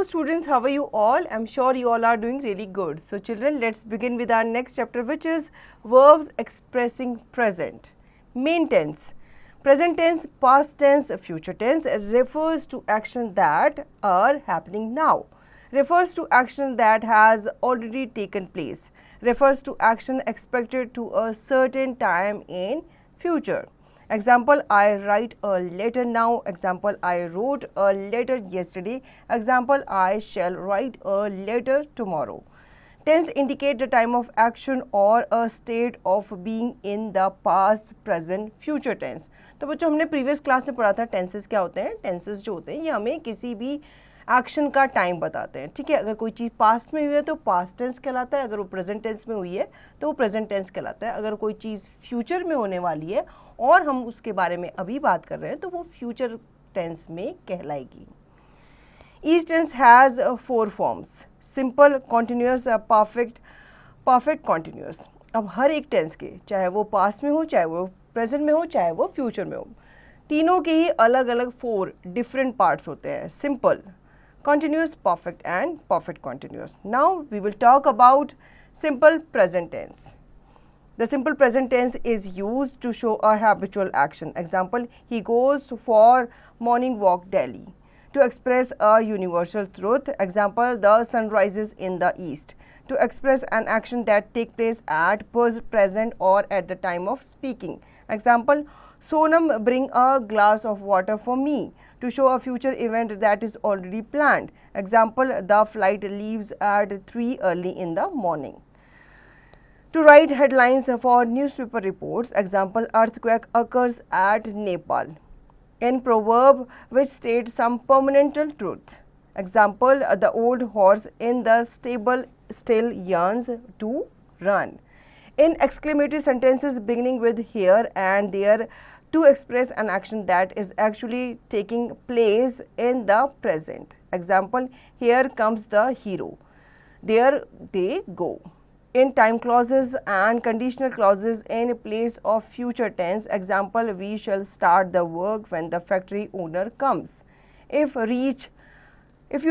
students, how are you all? I'm sure you all are doing really good. So children, let's begin with our next chapter, which is verbs expressing present. Main tense. Present tense, past tense, future tense refers to action that are happening now. Refers to action that has already taken place. Refers to action expected to a certain time in future. Example, I write a letter now. Example, I wrote a letter yesterday. Example, I shall write a letter tomorrow. Tense indicate the time of action or a state of being in the past, present, future tense. तो बच्चों हमने previous class में पढ़ा था tenses क्या होते हैं. Tenses जो होते हैं ये हमें किसी भी एक्शन का टाइम बताते हैं. ठीक है, अगर कोई चीज़ पास्ट में हुई है तो पास्ट टेंस कहलाता है, अगर वो प्रेजेंट टेंस में हुई है तो वो प्रेजेंट टेंस कहलाता है, अगर कोई चीज़ फ्यूचर में होने वाली है और हम उसके बारे में अभी बात कर रहे हैं तो वो फ्यूचर टेंस में कहलाएगी. Each tense has four forms: simple, continuous, perfect, perfect continuous. अब हर एक टेंस के, चाहे वो पास्ट में हो, चाहे वो प्रेजेंट में हो, चाहे वो फ्यूचर में हो, तीनों के ही अलग अलग 4 डिफरेंट पार्ट्स होते हैं: simple, continuous, perfect and perfect continuous. Now we will talk about simple present tense. The simple present tense is used to show a habitual action. Example, he goes for morning walk daily. To express a universal truth. Example, the sun rises in the east. To express an action that takes place at present or at the time of speaking. Example, Sonam, bring a glass of water for me. To show a future event that is already planned. Example, the flight leaves at 3 early in the morning. To write headlines for newspaper reports. Example, earthquake occurs at Nepal. In proverb which states some permanent truth. Example, the old horse in the stable still yearns to run. In exclamatory sentences beginning with here and there to express an action that is actually taking place in the present. Example, here comes the hero. There they go. In time clauses and conditional clauses in place of future tense. Example, we shall start the work when the factory owner comes. If you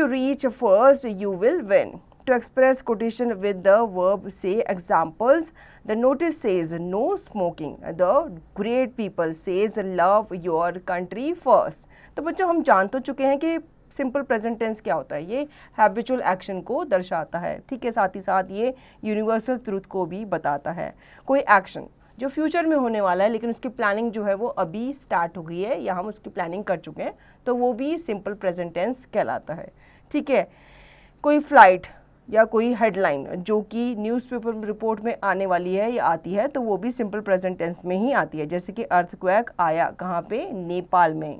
reach first, you will win. To express quotation with the verb say. Examples, the notice says no smoking. The great people says love your country first. तो बच्चों हम जान तो चुके हैं कि simple present tense क्या होता है. ये हैबिचुअल एक्शन को दर्शाता है. ठीक है, साथ ही साथ ये यूनिवर्सल ट्रूथ को भी बताता है. कोई एक्शन जो फ्यूचर में होने वाला है लेकिन उसकी प्लानिंग जो है वो अभी स्टार्ट हो गई है या हम उसकी प्लानिंग कर चुके हैं तो वो भी सिंपल प्रेजेंट टेंस कहलाता है. ठीक है, कोई फ्लाइट या कोई हेडलाइन जो कि न्यूज़पेपर रिपोर्ट में आने वाली है या आती है तो वो भी सिंपल प्रेजेंट टेंस में ही आती है. जैसे कि अर्थक्वेक आया कहाँ पे, नेपाल में.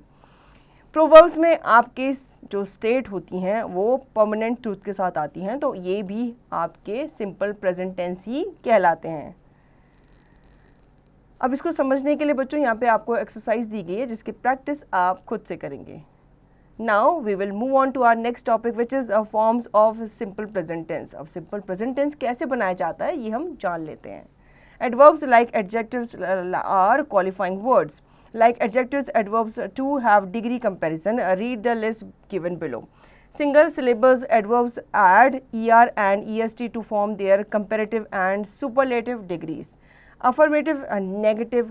प्रोवर्ब्स में आपके जो स्टेट होती हैं वो परमानेंट ट्रूथ के साथ आती हैं तो ये भी आपके सिंपल प्रेजेंट टेंस ही कहलाते हैं. अब इसको समझने के लिए बच्चों यहाँ पे आपको एक्सरसाइज दी गई है जिसकी प्रैक्टिस आप खुद से करेंगे. Now we will move on to our next topic which is forms of simple present tense. अब सिंपल प्रेजेंट टेंस कैसे बनाया जाता है ये हम जान लेते हैं. Adverbs like adjectives are qualifying words. Like adjectives, adverbs to have degree comparison. Read the list given below. Single syllables adverbs add er and est to form their comparative and superlative degrees. Affirmative and negative.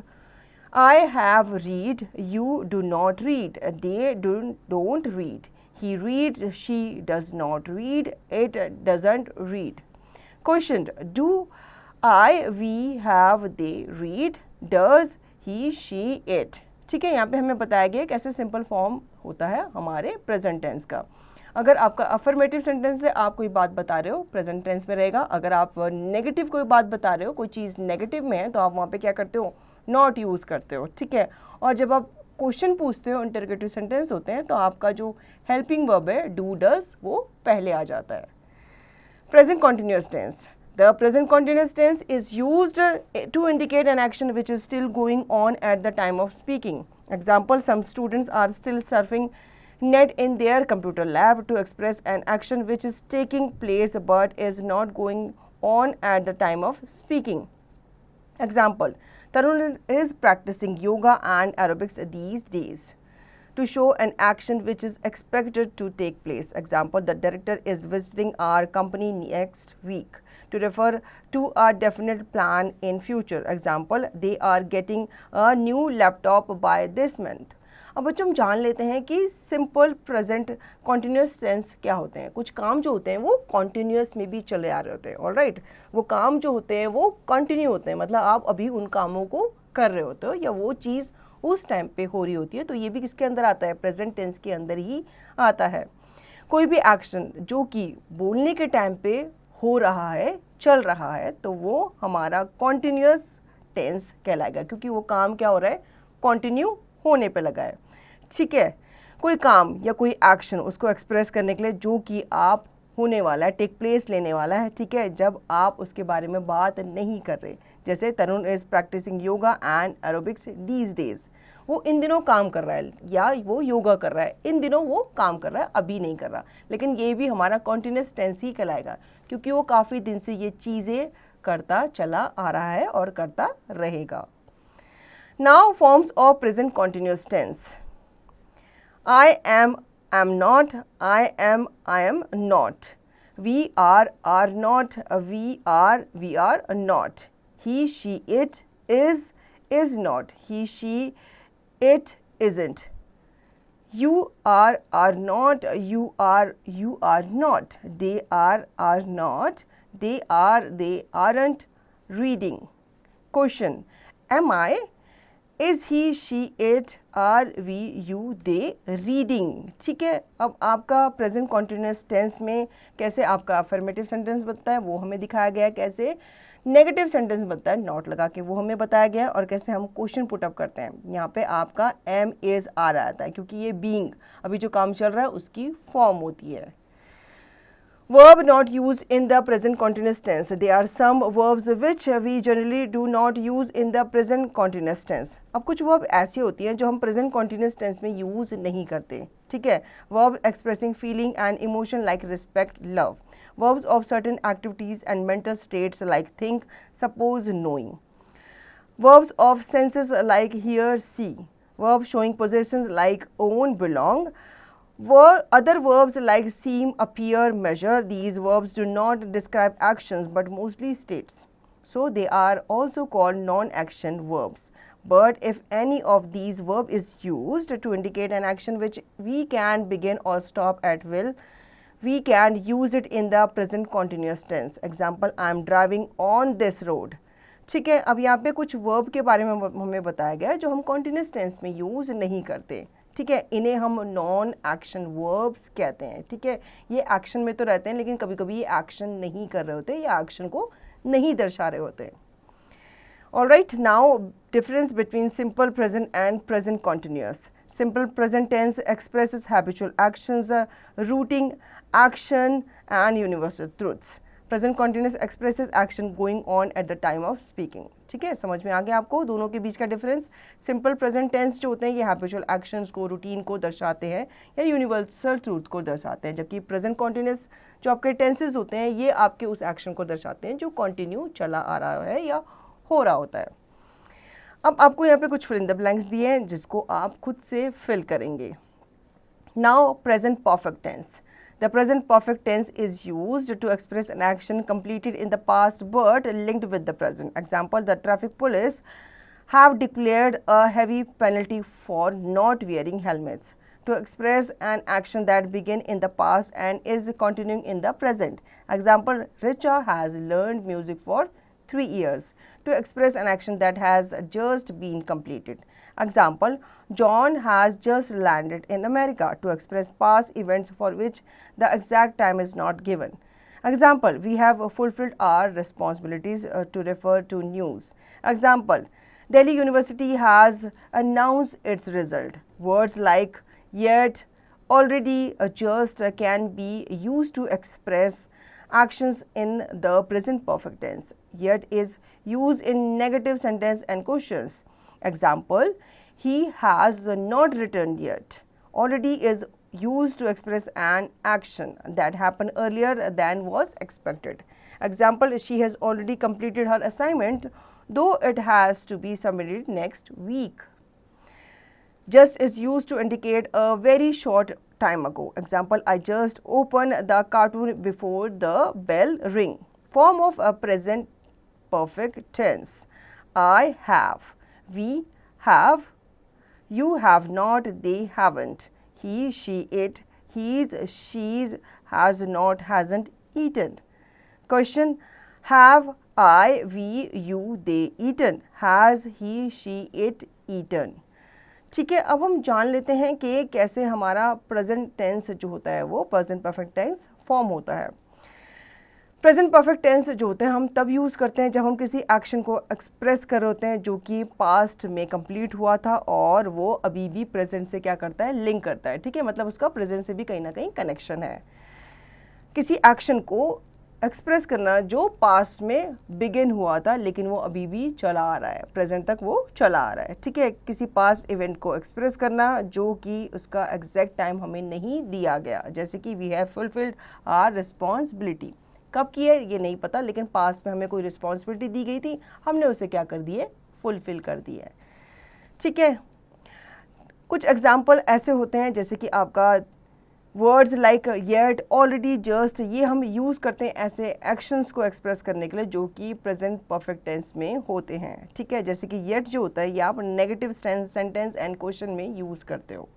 I have read. You do not read. They don't read. He reads. She does not read. It doesn't read. Questioned. Do I, we, have, they read? Does he, she, it. ठीक है, यहाँ पे हमें बताया गया कैसे simple form होता है हमारे प्रेजेंट टेंस का. अगर आपका अफर्मेटिव सेंटेंस है, आप कोई बात बता रहे हो, प्रेजेंट टेंस में रहेगा. अगर आप नेगेटिव कोई बात बता रहे हो, कोई चीज़ नेगेटिव में है तो आप वहाँ पे क्या करते हो, नॉट यूज़ करते हो. ठीक है, और जब आप क्वेश्चन पूछते हो, इंटरोगेटिव सेंटेंस होते हैं, तो आपका जो हेल्पिंग वर्ब है डू डज वो पहले आ जाता है. Present continuous tense. The present continuous tense is used to indicate an action which is still going on at the time of speaking. Example, some students are still surfing net in their computer lab. To express an action which is taking place but is not going on at the time of speaking. Example, Tarun is practicing yoga and aerobics these days. to show an action which is expected to take place. Example, the director is visiting our company next week. To refer to a definite plan in future. Example, they are getting a new laptop by this month. अब बच्चों हम जान लेते हैं कि simple present continuous tense क्या होते हैं. कुछ काम जो होते हैं वो कॉन्टिन्यूस में भी चले आ रहे होते हैं. ऑलराइट, वो काम जो होते हैं वो कंटिन्यू होते हैं, मतलब आप अभी उन कामों को कर रहे होते हो या वो चीज़ उस टाइम पे हो रही होती है. तो ये भी किसके अंदर आता है, प्रेजेंट टेंस के अंदर ही आता है. कोई भी एक्शन जो कि बोलने के टाइम पे हो रहा है, चल रहा है, तो वो हमारा कॉन्टिन्यूस टेंस कहलाएगा, क्योंकि वो काम क्या हो रहा है, कंटिन्यू होने पे लगा है. ठीक है, कोई काम या कोई एक्शन उसको एक्सप्रेस करने के लिए जो कि आप होने वाला है, टेक प्लेस लेने वाला है. ठीक है, जब आप उसके बारे में बात नहीं कर रहे, जैसे Tarun is practising yoga and aerobics these days. वो इन दिनों काम कर रहा है या वो योगा कर रहा है, इन दिनों वो काम कर रहा है, अभी नहीं कर रहा. लेकिन ये भी हमारा कॉन्टिन्यूस टेंस ही कहलाएगा, क्योंकि वो काफ़ी दिन से ये चीज़ें करता चला आ रहा है और करता रहेगा. Now forms of present continuous tense. I am not, I am not. We are not, we are not. He, she, it is not. He, she, it isn't. You are not, you are not. They are not. They aren't reading. Question. Am I? Is he, she, it, are we, you, they reading? ठीक है, अब आपका present continuous tense में कैसे आपका affirmative sentence बनता है वो हमें दिखाया गया है, कैसे नेगेटिव सेंटेंस बनता है नॉट लगा के वो हमें बताया गया है, और कैसे हम क्वेश्चन पुट अप करते हैं. यहाँ पे आपका एम इज आ रहा था, क्योंकि ये बीइंग अभी जो काम चल रहा है उसकी फॉर्म होती है. Verb not used in the present continuous tense. There are some verbs which we generally do not use in the present continuous tense. अब कुछ verb ऐसी होती हैं जो हम present continuous tense में use नहीं करते. ठीक है, verb expressing feeling and emotion like respect, love. Verbs of certain activities and mental states like think, suppose, knowing. Verbs of senses like hear, see. Verbs showing possessions like own, belong. Other verbs like seem, appear, measure. These verbs do not describe actions but mostly states. So they are also called non-action verbs. But if any of these verbs is used to indicate an action which we can begin or stop at will, we can use it in the present continuous tense. Example, I am driving on this road. ठीक है, अब यहाँ पे कुछ verb के बारे में हमें बताया गया है जो हम कॉन्टिन्यूस टेंस में यूज़ नहीं करते. ठीक है, इन्हें हम नॉन एक्शन वर्ब्स कहते हैं. ठीक है, ये एक्शन में तो रहते हैं लेकिन कभी कभी ये एक्शन नहीं कर रहे होते या एक्शन को नहीं दर्शा रहे होते. Alright, now difference between simple present and present continuous. Simple present tense expresses habitual actions, routine action and universal truths. Present continuous expresses action going on at the time of speaking. ठीक है, समझ में आ गया आपको दोनों के बीच का difference. Simple present tense जो होते हैं ये हैबिचुअल एक्शंस को, रूटीन को दर्शाते हैं या यूनिवर्सल ट्रूथ को दर्शाते हैं, जबकि प्रेजेंट कॉन्टिन्यूस जो आपके टेंसेज होते हैं ये आपके उस एक्शन को दर्शाते हैं जो कंटिन्यू चला आ रहा है या हो रहा होता है. अब आपको यहाँ पे कुछ फिल इन द ब्लैंक्स दिए हैं जिसको आप खुद से फिल करेंगे. Now present perfect tense. The present perfect tense is used to express an action completed in the past but linked with the present. Example, the traffic police have declared a heavy penalty for not wearing helmets. To express an action that began in the past and is continuing in the present. Example, Richa has learned music for 3 years. To express an action that has just been completed. Example, John has just landed in America. To express past events for which the exact time is not given. Example, we have fulfilled our responsibilities to refer to news. Example, Delhi University has announced its result. Words like yet, already, just can be used to express actions in the present perfect tense. Yet is used in negative sentence and questions. Example, he has not returned yet. Already is used to express an action that happened earlier than was expected. Example, she has already completed her assignment though it has to be submitted next week. Just is used to indicate a very short time ago. Example, I just opened the cartoon before the bell ring. Form of a present perfect tense. I have, we have, you have not, they haven't, he, she, it, he's, she's, has not, hasn't eaten. Question, have I, we, you, they eaten? Has he, she, it eaten? ठीक है, अब हम जान लेते हैं कि कैसे हमारा प्रेजेंट टेंस जो होता है वो प्रेजेंट परफेक्ट टेंस फॉर्म होता है। प्रेजेंट परफेक्ट टेंस जो होते हैं हम तब यूज़ करते हैं जब हम किसी एक्शन को एक्सप्रेस कर रहे होते हैं जो कि पास्ट में कंप्लीट हुआ था और वो अभी भी प्रेजेंट से क्या करता है, लिंक करता है। ठीक है, मतलब उसका प्रेजेंट से भी कहीं ना कहीं कनेक्शन है। किसी एक्शन को एक्सप्रेस करना जो पास्ट में बिगिन हुआ था लेकिन वो अभी भी चला आ रहा है, प्रेजेंट तक वो चला आ रहा है। ठीक है, किसी पास्ट इवेंट को एक्सप्रेस करना जो कि उसका एग्जैक्ट टाइम हमें नहीं दिया गया, जैसे कि we have fulfilled our responsibility. कब की है ये नहीं पता, लेकिन पास्ट में हमें कोई रिस्पॉन्सिबिलिटी दी गई थी, हमने उसे क्या कर दिए, फुलफिल कर दिया है। ठीक है, कुछ एग्जाम्पल ऐसे होते हैं जैसे कि आपका words like yet, already, just, ये हम यूज़ करते हैं ऐसे एक्शंस को एक्सप्रेस करने के लिए जो कि प्रेजेंट परफेक्ट टेंस में होते हैं। ठीक है, जैसे कि येट जो होता है ये आप नेगेटिव सेंटेंस एंड क्वेश्चन में यूज़ करते हो।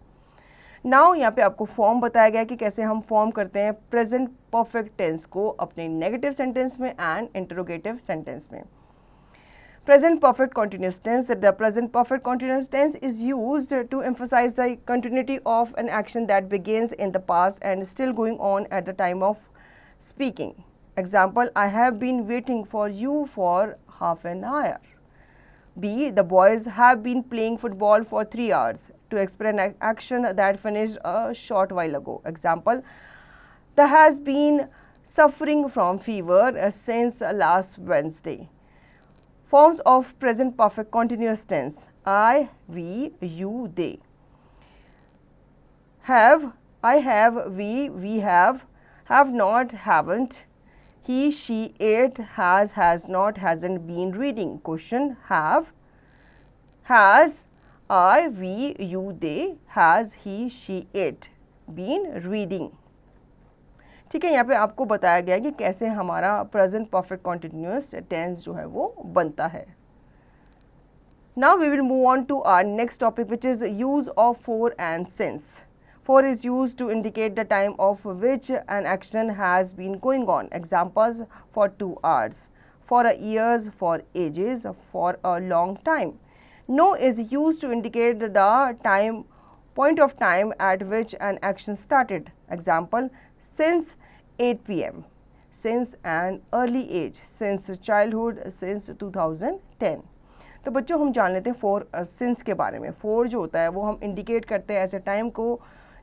नाउ यहाँ पे आपको फॉर्म बताया गया कि कैसे हम फॉर्म करते हैं प्रेजेंट परफेक्ट टेंस को अपने नेगेटिव सेंटेंस में एंड इंटरोगेटिव सेंटेंस में। Present perfect continuous tense. The present perfect continuous tense is used to emphasize the continuity of an action that begins in the past and still going on at the time of speaking. Example, I have been waiting for you for half an hour. B, the boys have been playing football for 3 hours, to explain an action that finished a short while ago. Example, the has been suffering from fever since last Wednesday. Forms of present perfect continuous tense. I, we, you, they. Have, I have, we have not, haven't, he, she, it, has not, hasn't been reading. Question, have, has, I, we, you, they, has, he, she, it been reading. ठीक है, यहाँ पे आपको बताया गया है कि कैसे हमारा प्रेजेंट परफेक्ट कॉन्टिन्यूअस टेंस जो है वो बनता है। Now we will move on to our next topic which is use of for and since. For is use to indicate the time of which an action has been going on. Examples, for 2 hours, for a years, for ages, for a long time. No is use to indicate the time point of time at which an action started. Example, since 8 p.m, since an early age, since childhood, since 2010. तो बच्चों हम जान लेते हैं for since के बारे में। For जो होता है वो हम इंडिकेट करते हैं ऐसे टाइम को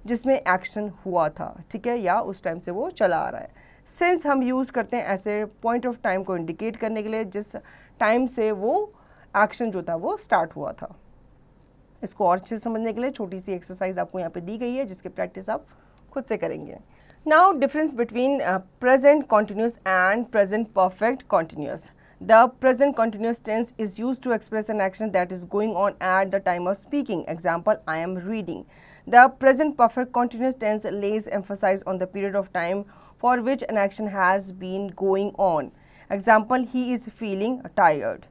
जिसमें एक्शन हुआ था, ठीक है, या उस टाइम से वो चला आ रहा है। सिंस हम यूज़ करते हैं ऐसे पॉइंट ऑफ टाइम को इंडिकेट करने के लिए जिस टाइम से वो एक्शन जो था वो स्टार्ट हुआ था। इसको और अच्छे से समझने के लिए छोटी सी एक्सरसाइज आपको यहाँ पे दी गई है जिसकी प्रैक्टिस आप खुद से करेंगे। Now difference between present continuous and present perfect continuous. The present continuous tense is used to express an action that is going on at the time of speaking. Example, I am reading. The present perfect continuous tense lays emphasis on the period of time for which an action has been going on. Example, he is feeling tired.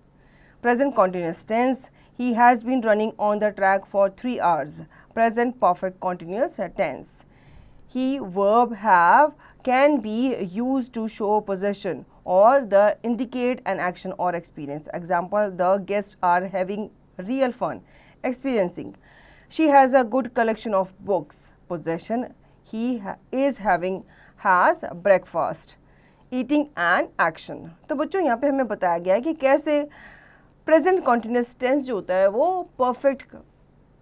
Present continuous tense, he has been running on the track for 3 hours. Present perfect continuous tense. He verb have can be used to show possession or the indicate an action or experience. Example, the guests are having real fun experiencing. She has a good collection of books. Possession, he is having has breakfast. Eating and action. तो बच्चों यहाँ पे हमें बताया गया है कि कैसे प्रेजेंट कॉन्टिन्यूस टेंस जो होता है वो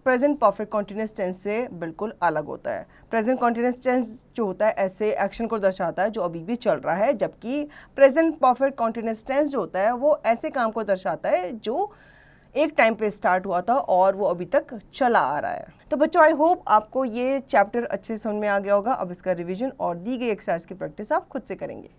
प्रेजेंट परफेक्ट कॉन्टिन्यूस टेंस से बिल्कुल अलग होता है। प्रेजेंट कॉन्टिन्यूस टेंस जो होता है ऐसे एक्शन को दर्शाता है जो अभी भी चल रहा है, जबकि प्रेजेंट परफेक्ट कॉन्टिन्यूस टेंस जो होता है वो ऐसे काम को दर्शाता है जो एक टाइम पे स्टार्ट हुआ था और वो अभी तक चला आ रहा है। तो बच्चों आई होप आपको ये चैप्टर अच्छे से समझ में आ गया होगा। अब इसका रिवीजन और दी गई एक्सरसाइज की प्रैक्टिस आप खुद से करेंगे।